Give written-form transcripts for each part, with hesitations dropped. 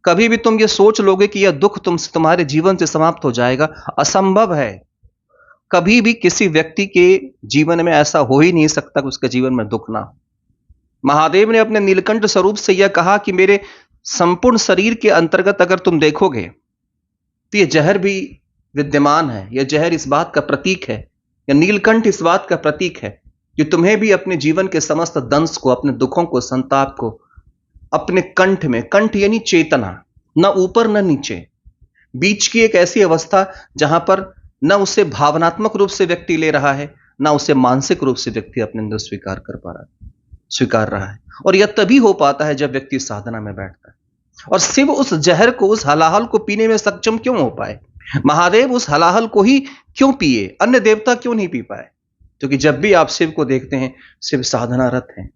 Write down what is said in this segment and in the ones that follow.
कभी भी तुम ये सोच लोगे कि यह दुख तुम्हारे जीवन से समाप्त हो जाएगा, असंभव है। कभी भी किसी व्यक्ति के जीवन में ऐसा हो ही नहीं सकता कि उसके जीवन में दुख ना हो। महादेव ने अपने नीलकंठ स्वरूप से यह कहा कि मेरे संपूर्ण शरीर के अंतर्गत अगर तुम देखोगे तो यह जहर भी विद्यमान है। यह जहर इस बात का प्रतीक है, या नीलकंठ इस बात का प्रतीक है कि तुम्हें भी अपने जीवन के समस्त दंश को, अपने दुखों को, संताप को अपने कंठ में, कंठ यानी चेतना, न ऊपर न नीचे, बीच की एक ऐसी अवस्था जहां पर न उसे भावनात्मक रूप से व्यक्ति ले रहा है, न उसे मानसिक रूप से व्यक्ति अपने अंदर स्वीकार रहा है। और यह तभी हो पाता है जब व्यक्ति साधना में बैठता है। और शिव उस जहर को, उस हलाहल को पीने में सक्षम क्यों हो पाए? महादेव उस हलाहल को ही क्यों पिए? अन्य देवता क्यों नहीं पी पाए? क्योंकि जब भी आप शिव को देखते हैं, शिव साधनारत हैं,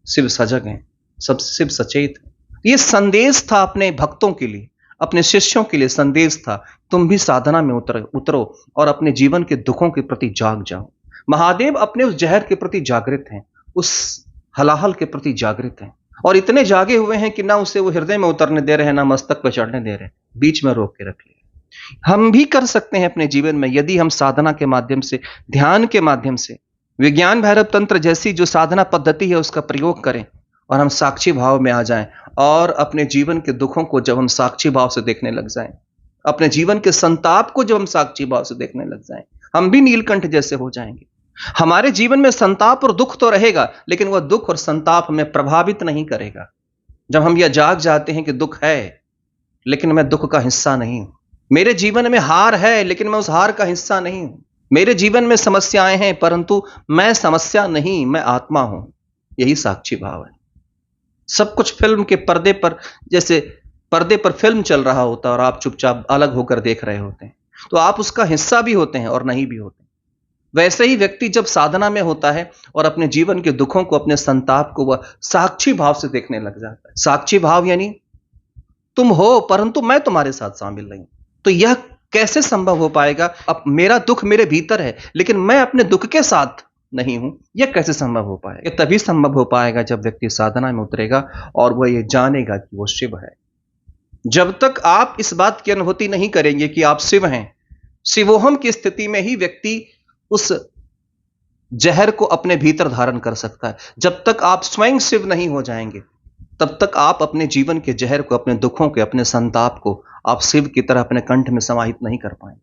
शिव सजग हैं, सब शिव सचेत हैं। यह संदेश था अपने भक्तों के लिए, अपने शिष्यों के लिए संदेश था, तुम भी साधना में उतरो और अपने जीवन के दुखों के प्रति जाग जाओ। महादेव अपने उस जहर के प्रति जागृत हैं, उस हलाहल के प्रति जागृत हैं, और इतने जागे हुए हैं कि ना उसे वो हृदय में उतरने दे रहे हैं, ना मस्तक पर चढ़ने दे रहे हैं, बीच में रोक के रख लिया। हम भी कर सकते हैं अपने जीवन में, यदि हम साधना के माध्यम से, ध्यान के माध्यम से, विज्ञान भैरव तंत्र जैसी जो साधना पद्धति है उसका प्रयोग करें और हम साक्षी भाव में आ जाएं, और अपने जीवन के दुखों को जब हम साक्षी भाव से देखने लग जाएं, अपने जीवन के संताप को जब हम साक्षी भाव से देखने लग जाएं, हम भी नीलकंठ जैसे हो जाएंगे। हमारे जीवन में संताप और दुख तो रहेगा, लेकिन वह दुख और संताप हमें प्रभावित नहीं करेगा। जब हम यह जाग जाते हैं कि दुख है लेकिन मैं दुख का हिस्सा नहीं हूं, मेरे जीवन में हार है लेकिन मैं उस हार का हिस्सा नहीं हूं, मेरे जीवन में समस्याएं हैं परंतु मैं समस्या नहीं, मैं आत्मा हूं, यही साक्षी भाव है। सब कुछ फिल्म के पर्दे पर, जैसे पर्दे पर फिल्म चल रहा होता है और आप चुपचाप अलग होकर देख रहे होते हैं, तो आप उसका हिस्सा भी होते हैं और नहीं भी होते। वैसे ही व्यक्ति जब साधना में होता है और अपने जीवन के दुखों को, अपने संताप को वह साक्षी भाव से देखने लग जाता है। साक्षी भाव यानी तुम हो परंतु मैं तुम्हारे साथ शामिल नहीं। तो यह कैसे संभव हो पाएगा? अब मेरा दुख मेरे भीतर है लेकिन मैं अपने दुख के साथ नहीं हूं, यह कैसे संभव हो पाएगा? यह तभी संभव हो पाएगा जब व्यक्ति साधना में उतरेगा और वह यह जानेगा कि वो शिव है। जब तक आप इस बात की अनुभूति नहीं करेंगे कि आप शिव हैं, शिवोहम की स्थिति में ही व्यक्ति उस जहर को अपने भीतर धारण कर सकता है। जब तक आप स्वयं शिव नहीं हो जाएंगे, तब तक आप अपने जीवन के जहर को, अपने दुखों के, अपने संताप को आप शिव की तरह अपने कंठ में समाहित नहीं कर पाएंगे।